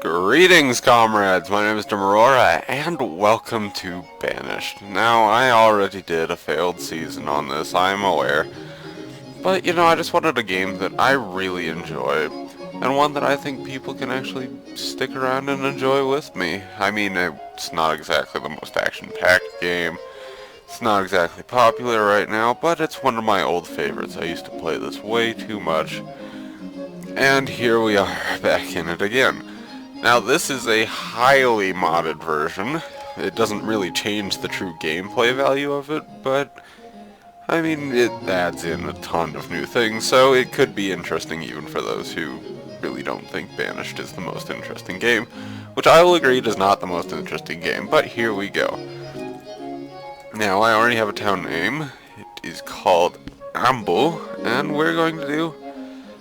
Greetings, comrades! My name is DimAurora, and welcome to Banished. Now, I already did a failed season on this, I'm aware. But, I just wanted a game that I really enjoy, and one that I think people can actually stick around and enjoy with me. I mean, it's not exactly the most action-packed game. It's not exactly popular right now, but it's one of my old favorites. I used to play this way too much. And here we are, back in it again. Now, this is a highly modded version. It doesn't really change the true gameplay value of it, but I mean, it adds in a ton of new things, so it could be interesting even for those who really don't think Banished is the most interesting game, which I will agree is not the most interesting game, but here we go. Now, I already have a town name. It is called Amble, and we're going to do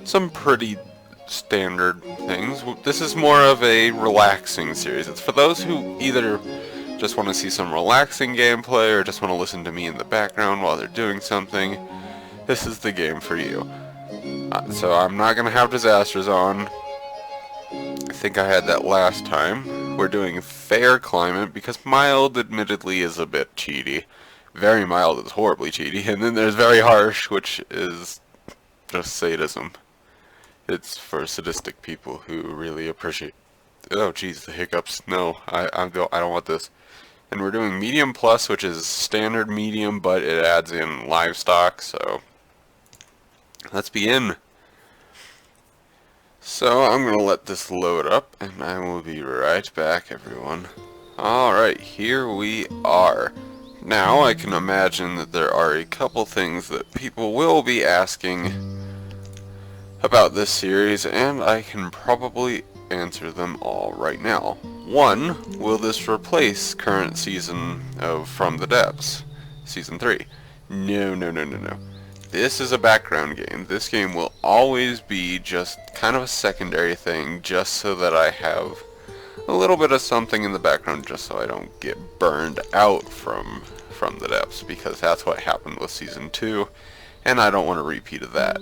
some pretty standard things. This is more of a relaxing series. It's for those who either just want to see some relaxing gameplay or just want to listen to me in the background while they're doing something. This is the game for you. So I'm not going to have disasters on. I think I had that last time. We're doing fair climate because mild admittedly is a bit cheaty. Very mild is horribly cheaty. And then there's very harsh, which is just sadism. It's for sadistic people who really appreciate... Oh, jeez, the hiccups. No, I don't want this. And we're doing medium plus, which is standard medium, but it adds in livestock, so... Let's begin. So, I'm going to let this load up, and I will be right back, everyone. Alright, here we are. Now, I can imagine that there are a couple things that people will be asking about this series, and I can probably answer them all right now. 1. Will this replace current season of From the Depths? Season 3. No. This is a background game. This game will always be just kind of a secondary thing, just so that I have a little bit of something in the background, just so I don't get burned out from the Depths, because that's what happened with Season 2, and I don't want a repeat of that.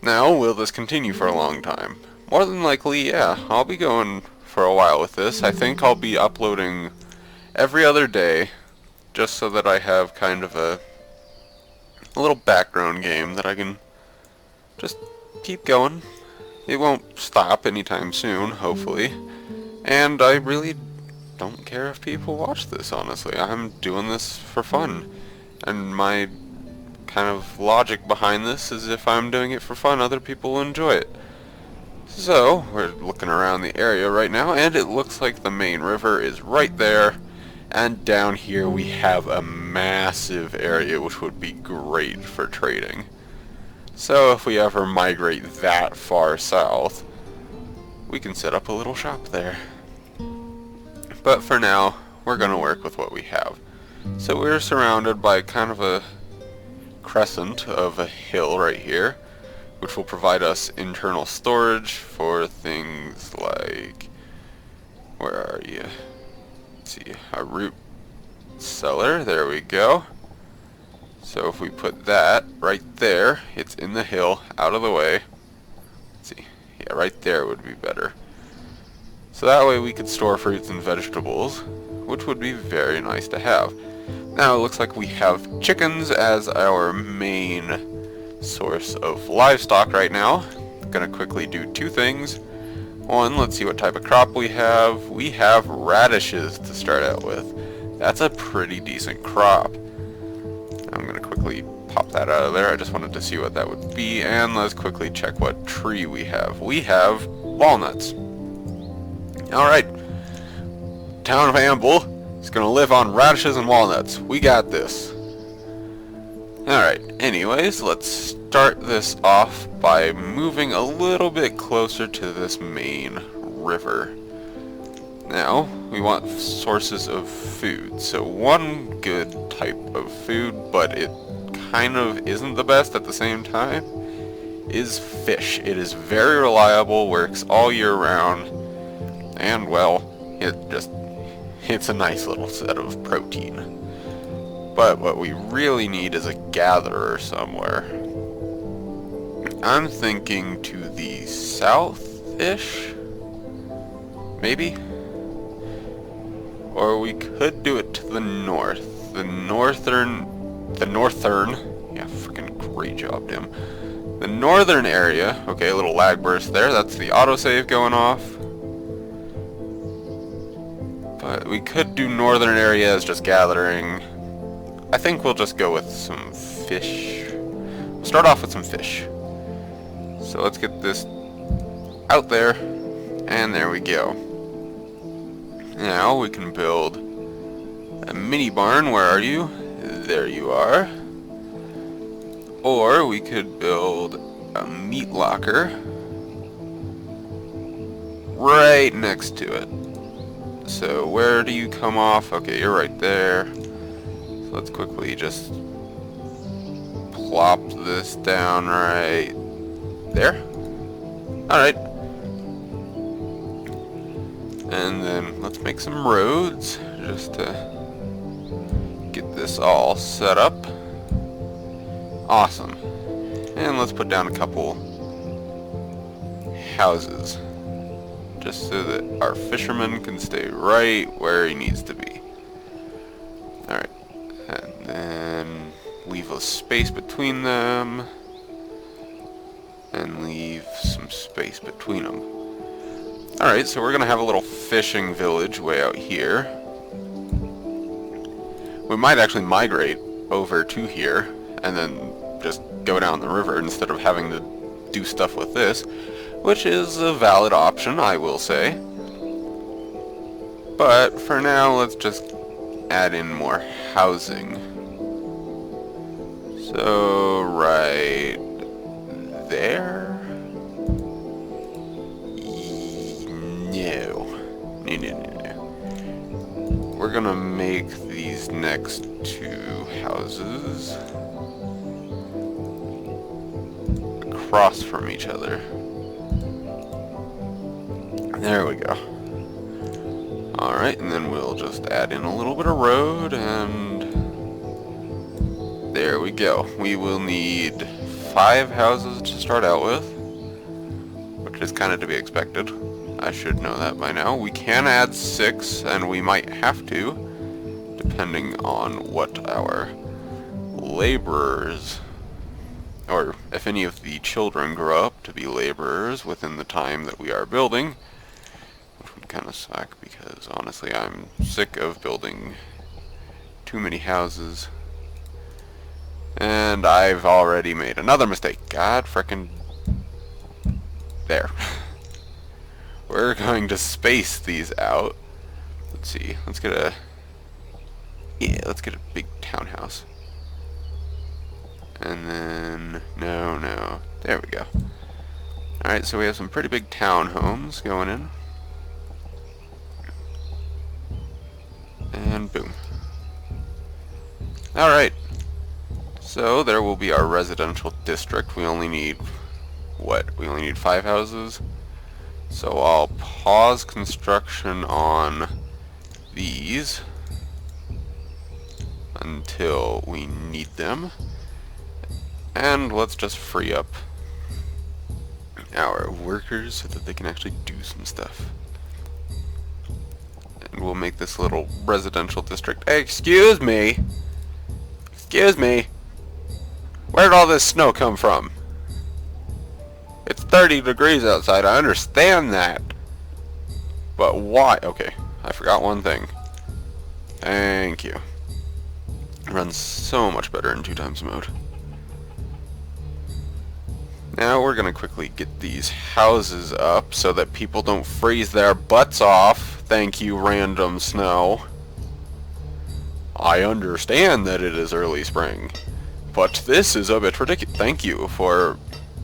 Now, will this continue for a long time? More than likely, yeah. I'll be going for a while with this. I think I'll be uploading every other day, just so that I have kind of a little background game that I can just keep going. It won't stop anytime soon, hopefully. And I really don't care if people watch this, honestly. I'm doing this for fun. And my kind of logic behind this is if I'm doing it for fun, other people will enjoy it. So, we're looking around the area right now, and it looks like the main river is right there, and down here we have a massive area which would be great for trading. So if we ever migrate that far south, we can set up a little shop there. But for now, we're going to work with what we have. So we're surrounded by kind of a crescent of a hill right here, which will provide us internal storage for things like, where are you? Let's see, a root cellar, there we go. So if we put that right there, it's in the hill, out of the way. Let's see, yeah, right there would be better. So that way we could store fruits and vegetables, which would be very nice to have. Now it looks like we have chickens as our main source of livestock right now. I'm gonna quickly do two things. One, let's see what type of crop we have. We have radishes to start out with. That's a pretty decent crop. I'm gonna quickly pop that out of there. I just wanted to see what that would be, and let's quickly check what tree we have. We have walnuts. Alright, town of Amble is gonna live on radishes and walnuts. We got this. Alright, anyways, let's start this off by moving a little bit closer to this main river. Now, we want sources of food. So one good type of food, but it kind of isn't the best at the same time, is fish. It is very reliable, works all year round, and well, it's a nice little set of protein. But what we really need is a gatherer somewhere. I'm thinking to the south-ish. maybe? Or we could do it to the north. The northern, yeah, freaking great job, Dim. The northern area, okay, a little lag burst there, that's the autosave going off. But we could do northern areas just gathering. I think we'll just go with some fish. We'll start off with some fish. So let's get this out there, and there we go. Now we can build a mini barn. Where are you? There you are. Or we could build a meat locker right next to it. So where do you come off? Okay, you're right there. So let's quickly just plop this down right there. Alright. And then let's make some roads just to get this all set up. Awesome. And let's put down a couple houses just so that our fisherman can stay right where he needs to be. Alright. And then leave a space between them. And leave some space between them. Alright, so we're going to have a little fishing village way out here. We might actually migrate over to here and then just go down the river instead of having to do stuff with this, which is a valid option, I will say. But for now, let's just add in more housing. So, right there? No. We're gonna make these next two houses across from each other. There we go. Alright, and then we'll just add in a little bit of road, and there we go. We will need 5 houses to start out with, which is kind of to be expected. I should know that by now. We can add 6, and we might have to, depending on what our laborers, or if any of the children grow up to be laborers within the time that we are building, which would kind of suck, because honestly I'm sick of building too many houses. And I've already made another mistake. God frickin' there. We're going to space these out. Let's see. Let's get a big townhouse. And then no. There we go. Alright, so we have some pretty big townhomes going in. And boom. Alright. So there will be our residential district. We only need what? We only need 5 houses. So I'll pause construction on these until we need them. And let's just free up our workers so that they can actually do some stuff. And we'll make this little residential district. Hey, excuse me! Excuse me! Where did all this snow come from? It's 30 degrees outside, I understand that. But why? Okay, I forgot one thing. Thank you. It runs so much better in 2x mode. Now we're gonna quickly get these houses up so that people don't freeze their butts off. Thank you, random snow. I understand that it is early spring, but this is a bit ridiculous. Thank you for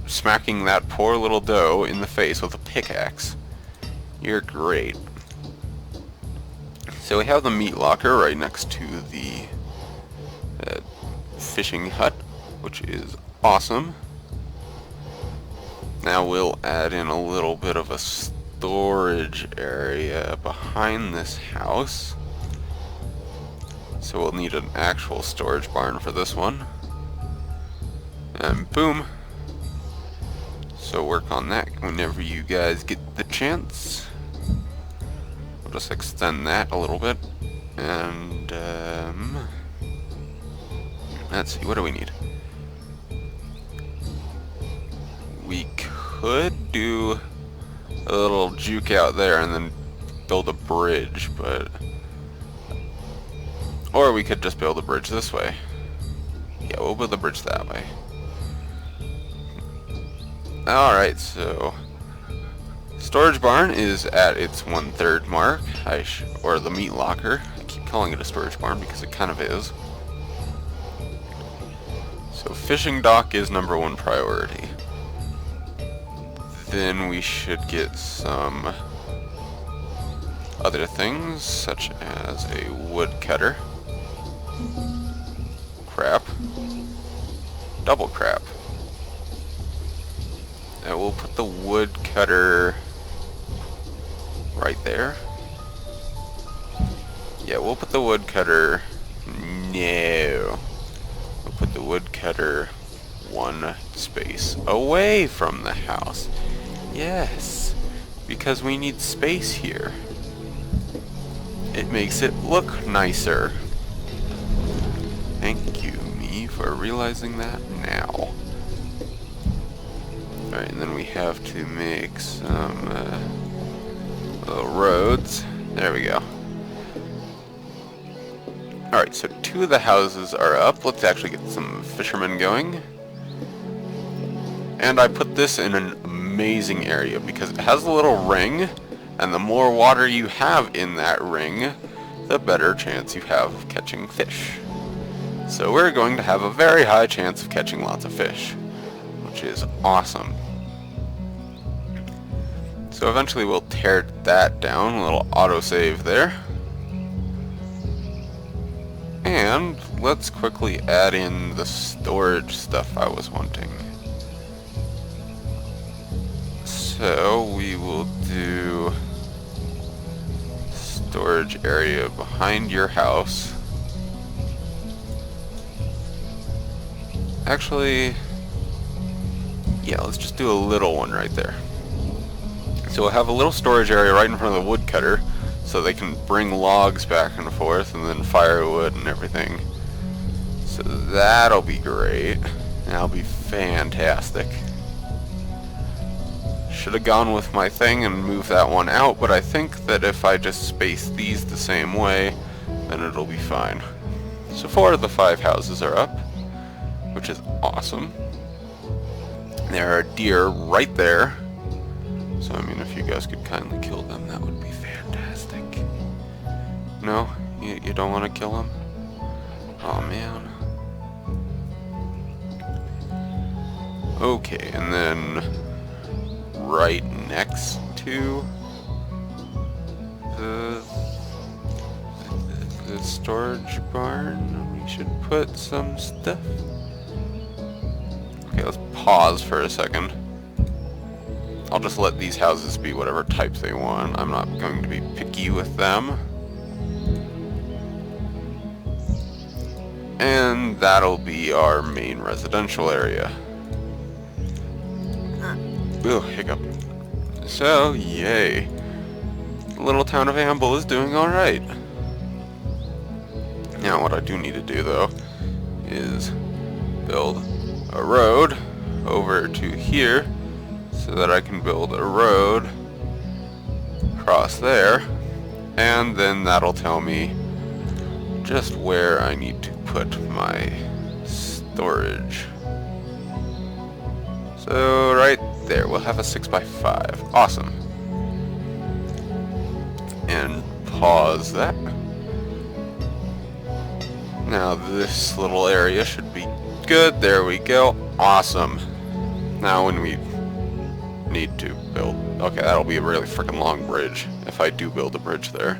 smacking that poor little doe in the face with a pickaxe. You're great. So we have the meat locker right next to the fishing hut, which is awesome. Now we'll add in a little bit of a storage area behind this house. So we'll need an actual storage barn for this one. And boom. So work on that whenever you guys get the chance. we'll just extend that a little bit. And, let's see, what do we need? We could do a little juke out there and then build a bridge, but... Or we could just build a bridge this way. Yeah, we'll build the bridge that way. Alright, so... Storage barn is at its 1/3 mark, or the meat locker. I keep calling it a storage barn because it kind of is. So fishing dock is #1 priority. Then we should get some other things, such as a woodcutter. Crap. Double crap. And we'll put the woodcutter right there. Yeah, we'll put the woodcutter... No. We'll put the woodcutter one space away from the house. Yes, because we need space here. It makes it look nicer. Thank you, me, for realizing that now. Alright, and then we have to make some little roads. There we go. Alright, so 2 of the houses are up. Let's actually get some fishermen going. And I put this in an amazing area because it has a little ring, and the more water you have in that ring, the better chance you have of catching fish. So we're going to have a very high chance of catching lots of fish, which is awesome. So eventually we'll tear that down, a little autosave there. And let's quickly add in the storage stuff I was wanting. So we will do storage area behind your house. Actually, yeah, let's just do a little one right there. So we'll have a little storage area right in front of the woodcutter, so they can bring logs back and forth, and then firewood and everything. So that'll be great. That'll be fantastic. Should have gone with my thing and moved that one out, but I think that if I just space these the same way, then it'll be fine. So 4 of the 5 houses are up, which is awesome. There are deer right there. So, I mean, if you guys could kindly kill them, that would be fantastic. No? You don't want to kill them? Oh, man. Okay, and then right next to the storage barn, we should put some stuff. Okay, let's pause for a second. I'll just let these houses be whatever type they want. I'm not going to be picky with them. And that'll be our main residential area. Ooh, hiccup. So, yay. The little town of Amble is doing alright. Now, what I do need to do, though, is build a road over to here, so that I can build a road across there, and then that'll tell me just where I need to put my storage. So right there, we'll have a 6x5. Awesome. And pause that. Now this little area should be good. There we go. Awesome. Now when we need to build... Okay, that'll be a really freaking long bridge if I do build a bridge there.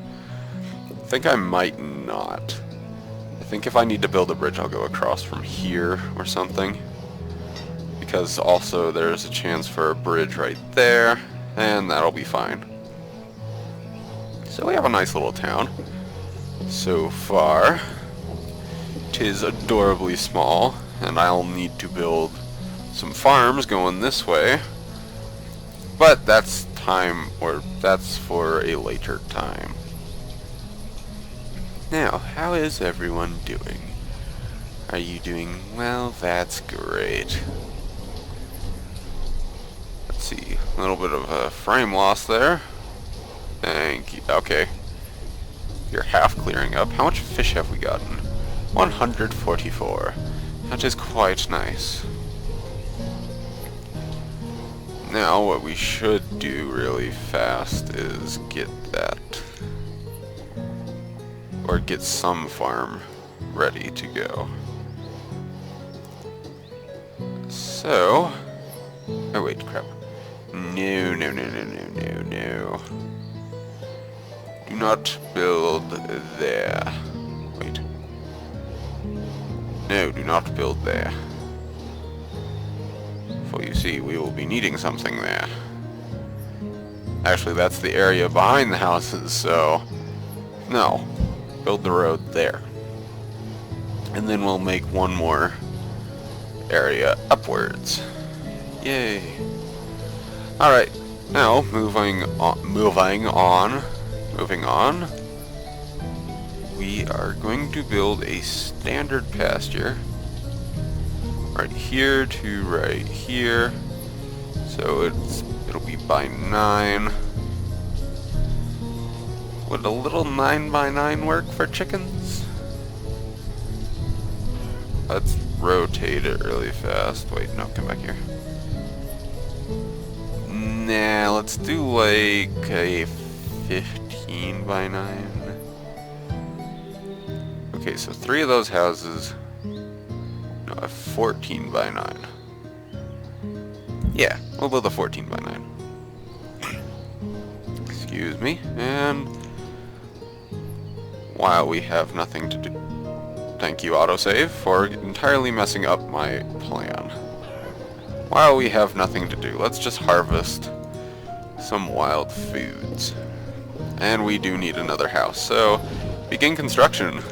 I think I might not. I think if I need to build a bridge, I'll go across from here or something. Because also there's a chance for a bridge right there, and that'll be fine. So we have a nice little town. So far, 'tis adorably small, and I'll need to build some farms going this way. But that's time, or that's for a later time. Now, how is everyone doing? Are you doing well? That's great. Let's see, a little bit of a frame loss there. Thank you. Okay. You're half clearing up. How much fish have we gotten? 144. That is quite nice. Now what we should do really fast is get that, or get some farm ready to go. So, oh wait, crap. No. Do not build there. Wait. No, do not build there. For you see, we will be needing something there. Actually, that's the area behind the houses, so... No. Build the road there. And then we'll make one more area upwards. Yay. Alright, now, moving on. We are going to build a standard pasture. Right here to right here. So it'll be by 9. Would a little 9 by 9 work for chickens? Let's rotate it really fast. Wait, no, come back here. Nah, let's do like a 15 by 9. Okay, so 3 of those houses. No, a 14 by 9. Yeah, we'll build a 14 by 9. Excuse me, and while we have nothing to do, thank you autosave for entirely messing up my plan. While we have nothing to do, let's just harvest some wild foods. And we do need another house, so begin construction.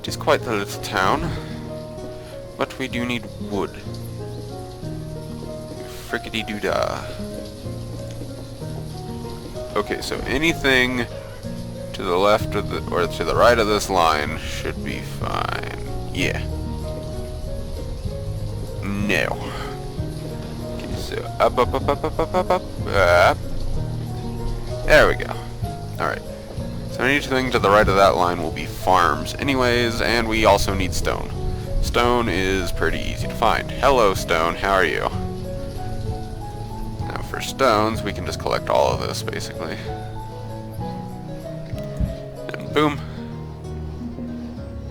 It is quite the little town, but we do need wood. Frickety-doo-dah. Okay, so anything to the left of the, or to the right of this line should be fine. Yeah. No. Okay, so up. There we go. Alright. So anything to the right of that line will be farms anyways, and we also need stone. Stone is pretty easy to find. Hello, stone. How are you? Now for stones, we can just collect all of this, basically. And boom.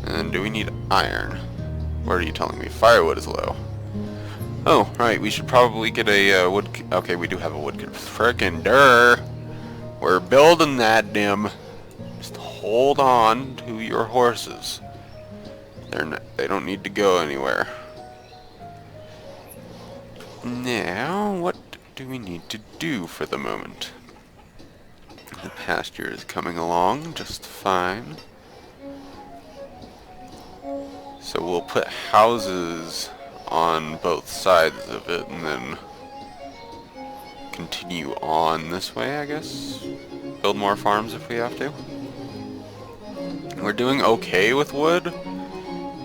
And do we need iron? What are you telling me? Firewood is low. Oh, right, we should probably get a wood... Okay, we do have a wood... Frickin' durr! We're building that, Dim. Just hold on to your horses. They don't need to go anywhere. Now, what do we need to do for the moment? The pasture is coming along just fine. So we'll put houses on both sides of it and then continue on this way, I guess. Build more farms if we have to. We're doing okay with wood.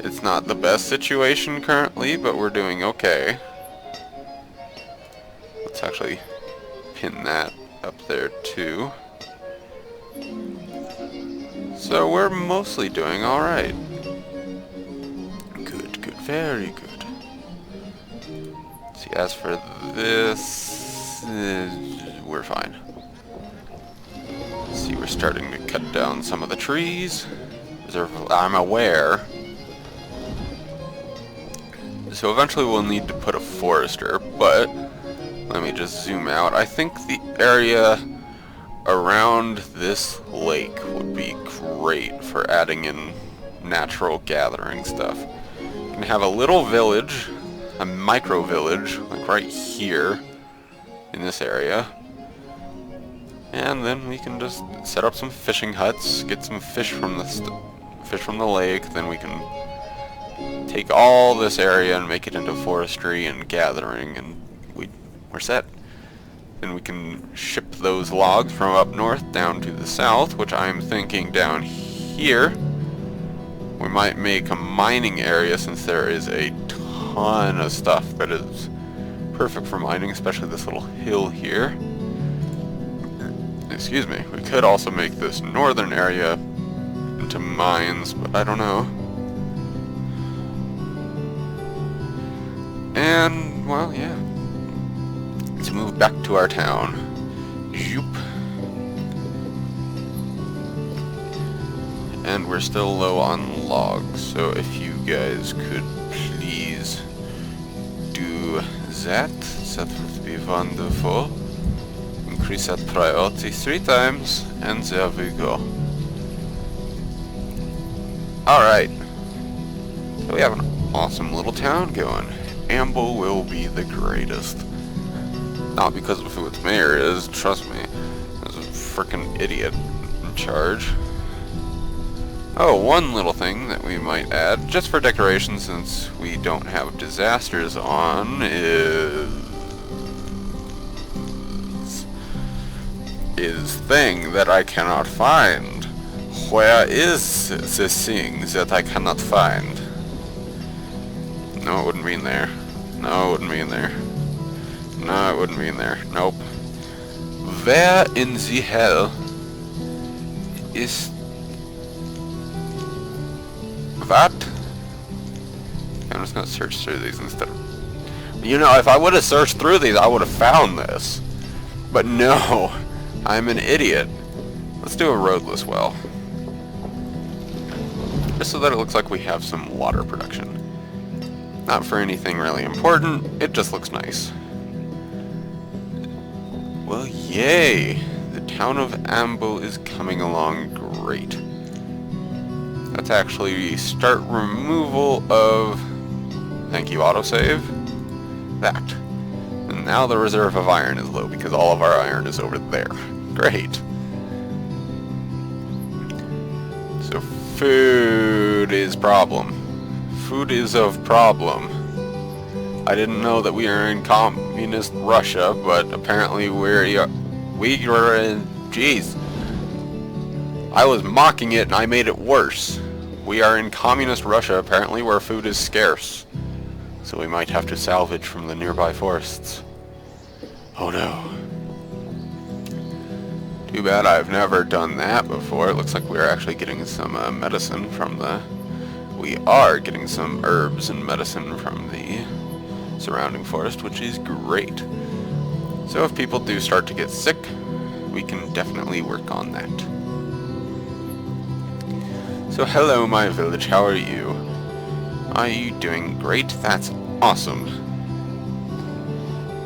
It's not the best situation currently, but we're doing okay. Let's actually pin that up there too. So we're mostly doing alright. Good, very good. See, as for this, we're fine. See, we're starting to cut down some of the trees. I'm aware. So eventually we'll need to put a forester, but let me just zoom out. I think the area around this lake would be great for adding in natural gathering stuff. You can have a little village, a micro village, like right here in this area. And then we can just set up some fishing huts, get some fish from the lake, then we can take all this area and make it into forestry and gathering, and we're set. and we can ship those logs from up north down to the south, which I'm thinking down here we might make a mining area, since there is a ton of stuff that is perfect for mining, especially this little hill here. Excuse me. We could also make this northern area into mines, but I don't know. And, well, yeah. Let's move back to our town. Zoop. And we're still low on logs, so if you guys could please do that would be wonderful. Increase that priority 3 times, and there we go. Alright. So we have an awesome little town going. Amble will be the greatest. Not because of who its mayor is, trust me. There's a frickin' idiot in charge. Oh, one little thing that we might add, just for decoration since we don't have disasters on, is thing that I cannot find. Where is the thing that I cannot find? No, it wouldn't be in there. No, it wouldn't be in there. No, it wouldn't be in there. Nope. Where in the hell is... What? I'm just gonna search through these instead of... You know, if I would have searched through these, I would have found this. But no, I'm an idiot. Let's do a roadless well. Just so that it looks like we have some water production. Not for anything really important, it just looks nice. Well, yay! The town of Amble is coming along great. Let's actually start removal of... Thank you, autosave. That. And now the reserve of iron is low because all of our iron is over there. Great. So food is problem. Food is of problem. I didn't know that we are in communist Russia, but apparently we are in... Jeez. I was mocking it and I made it worse. We are in communist Russia, apparently, where food is scarce. So we might have to salvage from the nearby forests. Oh no. Too bad I've never done that before. It looks like we're actually getting some medicine from the... We are getting some herbs and medicine from the surrounding forest, which is great. So if people do start to get sick, we can definitely work on that. So hello my village, how are you? Are you doing great? That's awesome.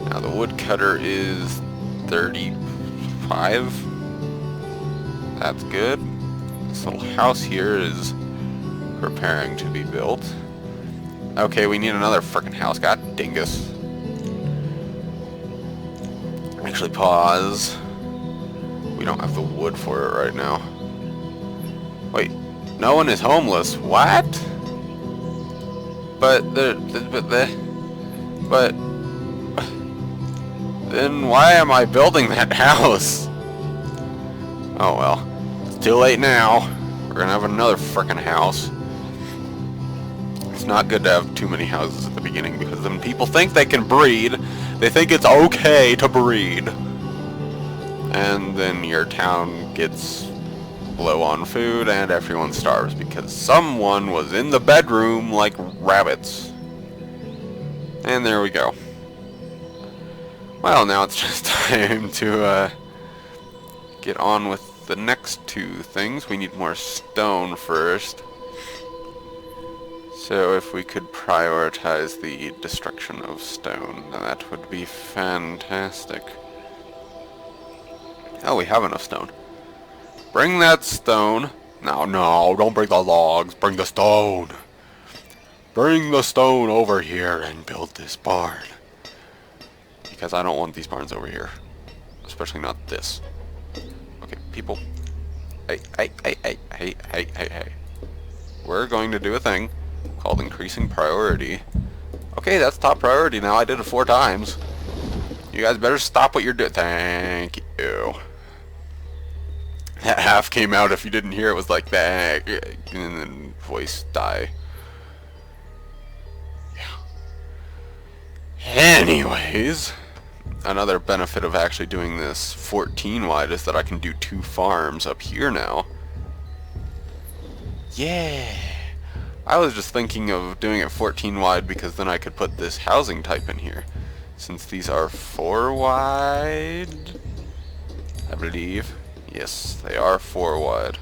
Now the woodcutter is 35. That's good. This little house here is preparing to be built. Okay, we need another frickin' house. God dingus. Actually, pause. We don't have the wood for it right now. Wait, no one is homeless. What? But then why am I building that house? Oh well, it's too late now. We're gonna have another frickin' house. It's not good to have too many houses at the beginning because then people think they can breed. They think it's okay to breed. And then your town gets low on food and everyone starves because someone was in the bedroom like rabbits. And there we go. Well, now it's just time to get on with the next two things. We need more stone first. So if we could prioritize the destruction of stone, then that would be fantastic. Oh, we have enough stone. Bring that stone. No, don't bring the logs. Bring the stone. Bring the stone over here and build this barn. Because I don't want these barns over here. Especially not this. Okay, people. Hey. We're going to do a thing called increasing priority. Okay, that's top priority now. I did it 4 times. You guys better stop what you're doing. Thank you. That half came out. If you didn't hear it, was like that, and then voice die. Yeah. Anyways, another benefit of actually doing this 14 wide is that I can do 2 farms up here now. Yeah. I was just thinking of doing it 14 wide because then I could put this housing type in here. Since these are 4 wide, I believe. Yes, they are 4 wide.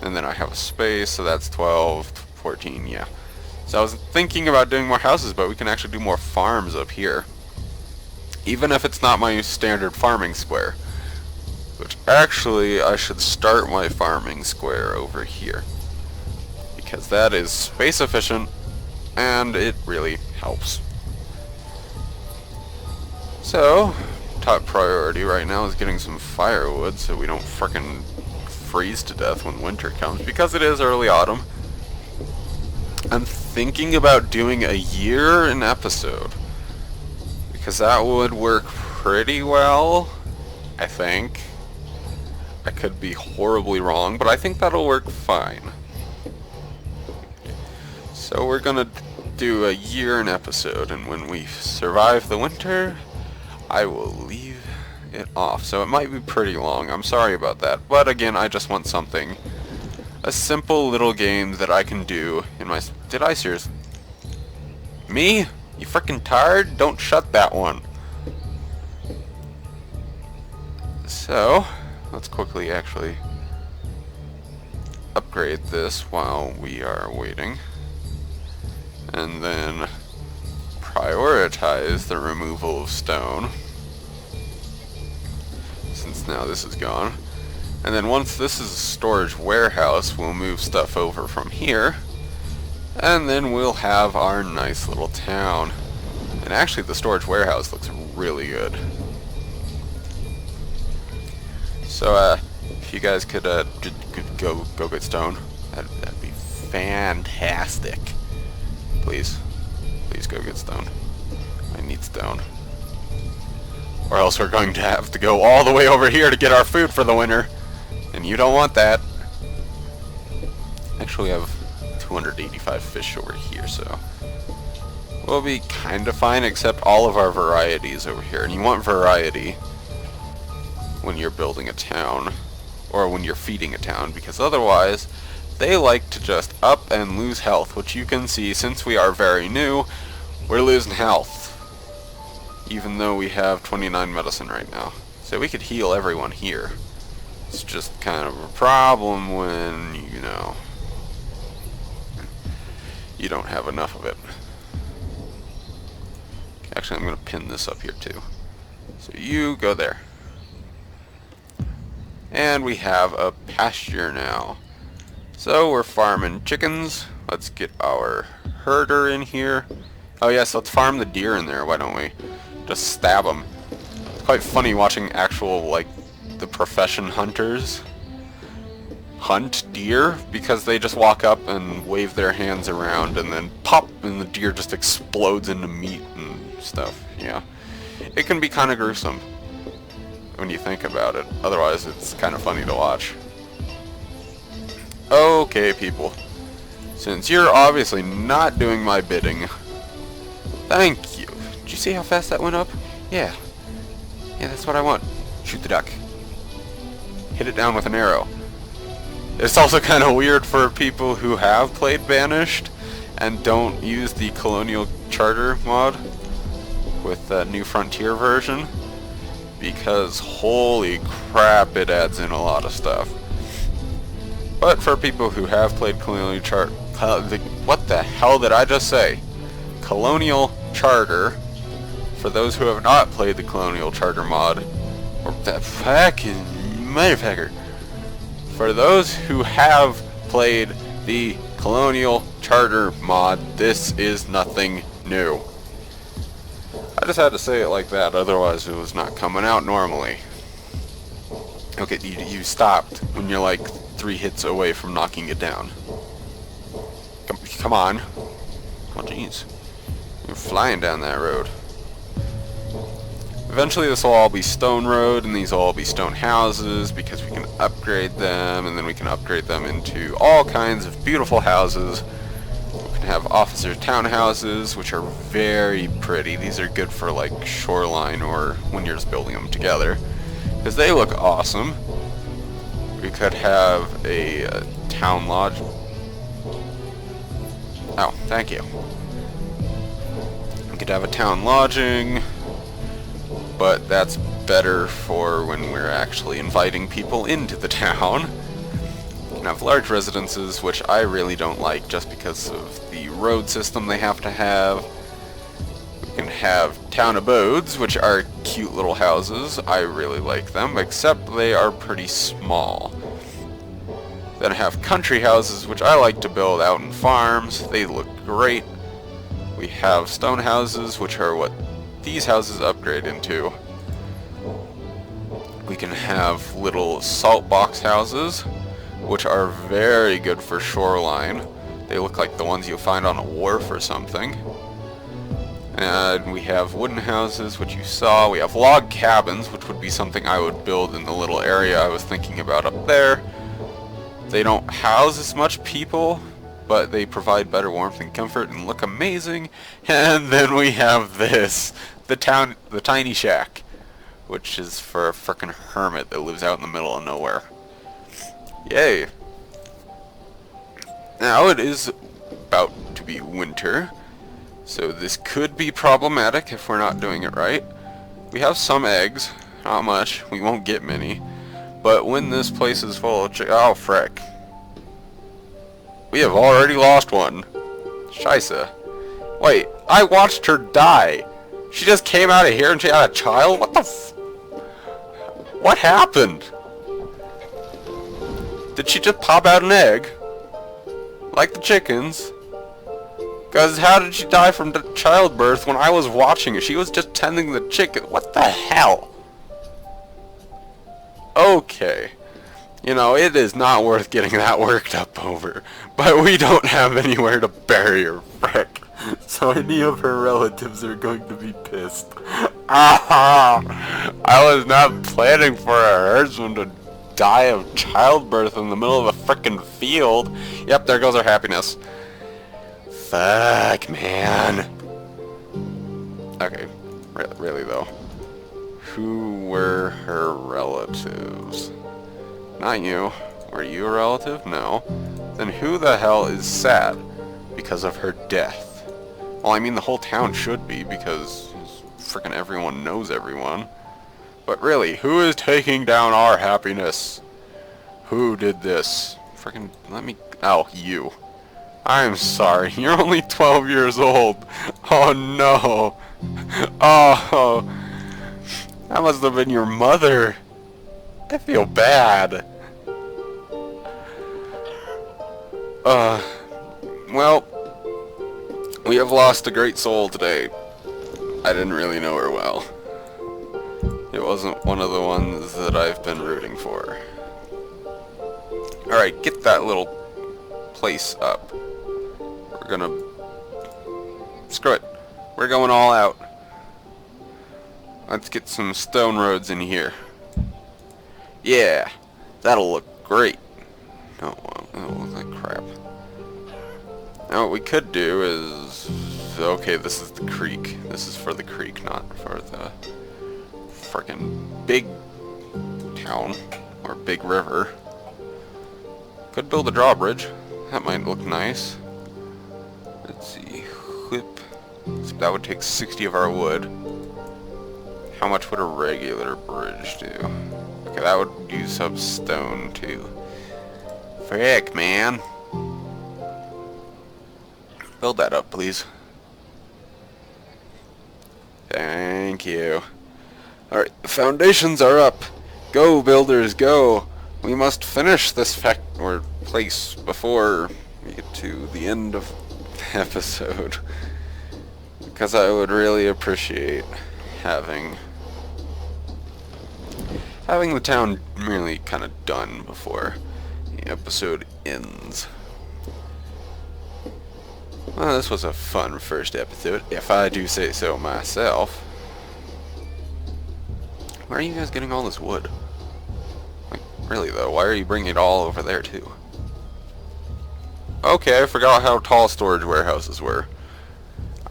And then I have a space, so that's 12, 14, yeah. So I was thinking about doing more houses, but we can actually do more farms up here. Even if it's not my standard farming square. Which actually, I should start my farming square over here. Because that is space efficient, and it really helps. So, top priority right now is getting some firewood so we don't frickin' freeze to death when winter comes, because it is early autumn. I'm thinking about doing a year an episode, because that would work pretty well, I think. I could be horribly wrong, but I think that'll work fine. So we're gonna do a year an episode, and when we survive the winter, I will leave it off. So it might be pretty long. I'm sorry about that. But again, I just want something. A simple little game that I can do in my... Did I seriously... Me? You frickin' tired? Don't shut that one. So, let's quickly actually upgrade this while we are waiting. And then prioritize the removal of stone, since now this is gone. And then once this is a storage warehouse, we'll move stuff over from here, and then we'll have our nice little town. And actually the storage warehouse looks really good. So if you guys could go get stone, that'd be fantastic. Please go get stone. I need stone. Or else we're going to have to go all the way over here to get our food for the winter. And you don't want that. Actually, we have 285 fish over here, so we'll be kind of fine, except all of our varieties over here. And you want variety when you're building a town, or when you're feeding a town, because otherwise they like to just up and lose health, which you can see since we are very new, we're losing health. Even though we have 29 medicine right now. So we could heal everyone here. It's just kind of a problem when, you know, you don't have enough of it. Actually, I'm going to pin this up here too. So you go there. And we have a pasture now. So we're farming chickens. Let's get our herder in here. Oh yes, let's farm the deer in there, why don't we? Just stab them. It's quite funny watching actual, like, the profession hunters hunt deer, because they just walk up and wave their hands around and then pop, and the deer just explodes into meat and stuff. Yeah. It can be kind of gruesome when you think about it. Otherwise, it's kind of funny to watch. Okay, people. Since you're obviously not doing my bidding, thank you. Did you see how fast that went up? Yeah. Yeah, that's what I want. Shoot the duck. Hit it down with an arrow. It's also kind of weird for people who have played Banished and don't use the Colonial Charter mod with the New Frontier version, because holy crap, it adds in a lot of stuff. But for people who have played Colonial Charter... what the hell did I just say? Colonial Charter. For those who have not played the Colonial Charter mod, or that fucking motherfucker. For those who have played the Colonial Charter mod, this is nothing new. I just had to say it like that, otherwise it was not coming out normally. Okay, you stopped when you're like 3 hits away from knocking it down. Come on. Oh jeez. You're flying down that road. Eventually this will all be stone road, and these will all be stone houses, because we can upgrade them, and then we can upgrade them into all kinds of beautiful houses. We can have officer townhouses, which are very pretty. These are good for like shoreline or when you're just building them together, because they look awesome. We could have a town lodge. Oh, thank you. We could have a town lodging, but that's better for when we're actually inviting people into the town. We can have large residences, which I really don't like just because of the road system they have to have. We can have town abodes, which are cute little houses. I really like them, except they are pretty small. Then have country houses, which I like to build out in farms. They look great. We have stone houses, which are what these houses upgrade into. We can have little salt box houses, which are very good for shoreline. They look like the ones you'll find on a wharf or something. And we have wooden houses, which you saw. We have log cabins, which would be something I would build in the little area I was thinking about up there. They don't house as much people, but they provide better warmth and comfort and look amazing. And then we have this, the tiny shack, which is for a frickin' hermit that lives out in the middle of nowhere. Yay. Now it is about to be winter, so this could be problematic if we're not doing it right. We have some eggs, not much, we won't get many. But when this place is full of oh frick. We have already lost one. Scheisse. Wait, I watched her die. She just came out of here and she had a child? What the what happened? Did she just pop out an egg? Like the chickens? Because how did she die from childbirth when I was watching it? She was just tending the chicken. What the hell? Okay. You know, it is not worth getting that worked up over. But we don't have anywhere to bury her, frick. So any of her relatives are going to be pissed. Ah! I was not planning for a herdsman to die of childbirth in the middle of a frickin' field. Yep, there goes our happiness. Fuck, man. Okay, really though. Who were her relatives? Not you. Were you a relative? No. Then who the hell is sad because of her death? Well, I mean the whole town should be because frickin' everyone knows everyone. But really, who is taking down our happiness? Who did this? Frickin' let me... Oh, you. I'm sorry. You're only 12 years old. Oh no. Oh. That must have been your mother. I feel bad. Well, we have lost a great soul today. I didn't really know her well. It wasn't one of the ones that I've been rooting for. Alright, get that little place up. We're gonna... Screw it. We're going all out. Let's get some stone roads in here. Yeah, that'll look great. No, it'll look like crap. Now what we could do is... Okay, this is the creek. This is for the creek, not for the frickin' big town or big river. Could build a drawbridge. That might look nice. Let's see. Whip. So that would take 60 of our wood. How much would a regular bridge do? Okay, that would use up stone too. Frick, man. Build that up, please. Thank you. Alright, the foundations are up. Go, builders, go. We must finish this place before we get to the end of the episode. Because I would really appreciate having the town really kind of done before the episode ends. Well, this was a fun first episode, if I do say so myself. Where are you guys getting all this wood? Like, really though, why are you bringing it all over there too? Okay, I forgot how tall storage warehouses were.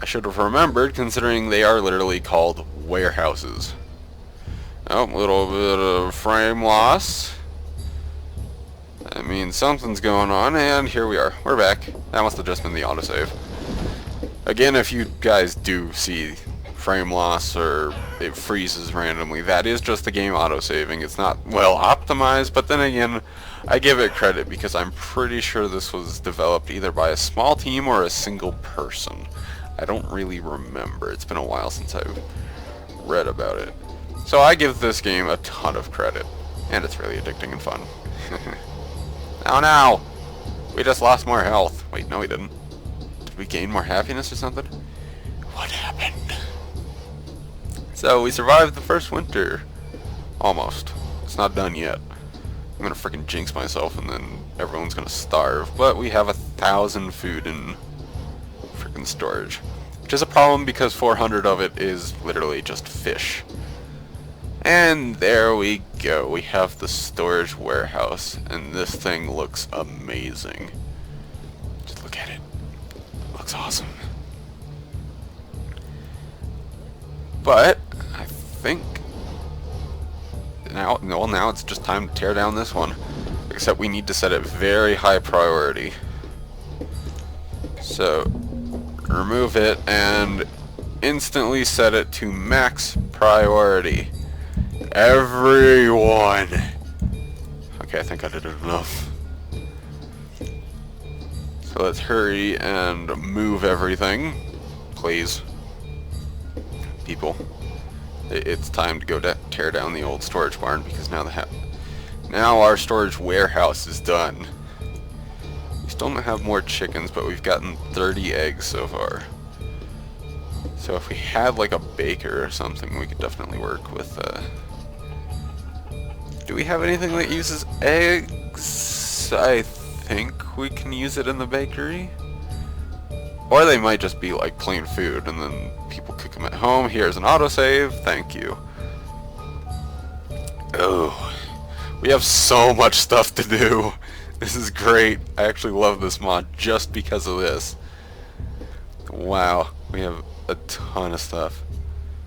I should have remembered, considering they are literally called warehouses. Oh, a little bit of frame loss. I mean, something's going on, and here we are. We're back. That must have just been the autosave. Again, if you guys do see frame loss or it freezes randomly, that is just the game autosaving. It's not well optimized, but then again, I give it credit because I'm pretty sure this was developed either by a small team or a single person. I don't really remember. It's been a while since I've read about it. So I give this game a ton of credit, and it's really addicting and fun. Oh no! We just lost more health. Wait, no we didn't. Did we gain more happiness or something? What happened? So we survived the first winter. Almost. It's not done yet. I'm gonna freaking jinx myself and then everyone's gonna starve. But we have 1,000 food in freaking storage. Which is a problem because 400 of it is literally just fish. And there we go. We have the storage warehouse. And this thing looks amazing. Just look at it. It looks awesome. But I think now it's just time to tear down this one. Except we need to set it very high priority. So remove it and instantly set it to max priority. Everyone. Okay, I think I did it enough. So let's hurry and move everything, please. People, it's time to go tear down the old storage barn because now our storage warehouse is done. We still don't have more chickens, but we've gotten 30 eggs so far. So if we had like a baker or something, we could definitely work with. Do we have anything that uses eggs? I think we can use it in the bakery. Or they might just be like plain food and then people cook them at home. Here's an autosave. Thank you. Oh, we have so much stuff to do. This is great. I actually love this mod just because of this. Wow, we have a ton of stuff.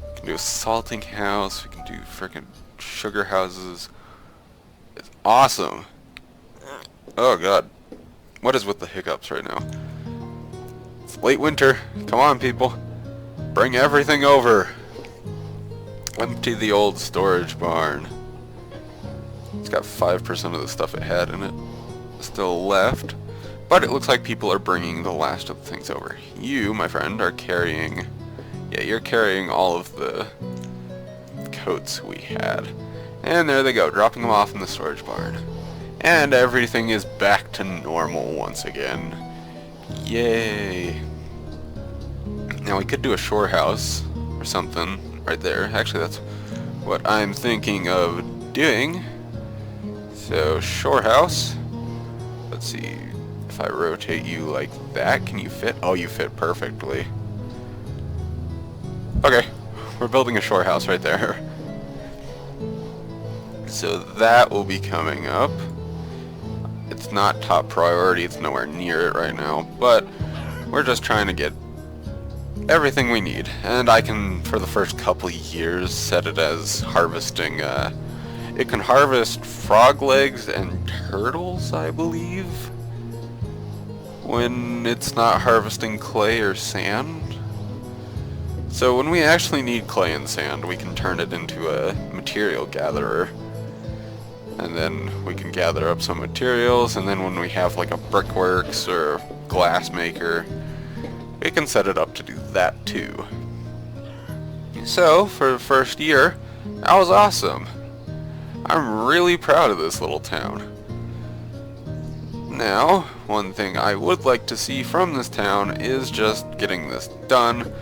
We can do a salting house. We can do frickin' sugar houses. It's awesome. Oh god. What is with the hiccups right now? It's late winter. Come on, people. Bring everything over. Empty the old storage barn. It's got 5% of the stuff it had in it still left. But it looks like people are bringing the last of the things over. You, my friend, are carrying... Yeah, you're carrying all of the coats we had. And there they go, dropping them off in the storage barn. And everything is back to normal once again. Yay. Now we could do a shore house or something right there. Actually, that's what I'm thinking of doing. So, shore house. Let's see. If I rotate you like that, can you fit? Oh, you fit perfectly. Okay, we're building a shore house right there. So that will be coming up. It's not top priority, it's nowhere near it right now, but we're just trying to get everything we need. And I can, for the first couple of years, set it as harvesting, it can harvest frog legs and turtles, I believe, when it's not harvesting clay or sand. So when we actually need clay and sand, we can turn it into a material gatherer. And then we can gather up some materials, and then when we have like a brickworks or glass maker, we can set it up to do that too. So, for the first year, that was awesome. I'm really proud of this little town. Now, one thing I would like to see from this town is just getting this done.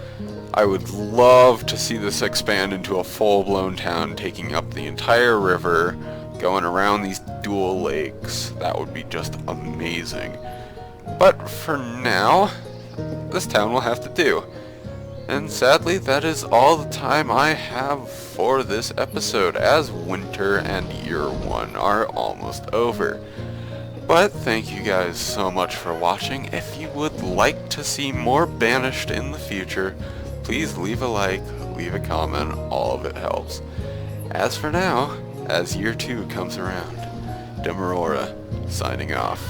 I would love to see this expand into a full-blown town, taking up the entire river, going around these dual lakes. That would be just amazing. But for now, this town will have to do. And sadly, that is all the time I have for this episode, as winter and year 1 are almost over. But thank you guys so much for watching. If you would like to see more Banished in the future, please leave a like, leave a comment, all of it helps. As for now, as year 2 comes around, DimAurora signing off.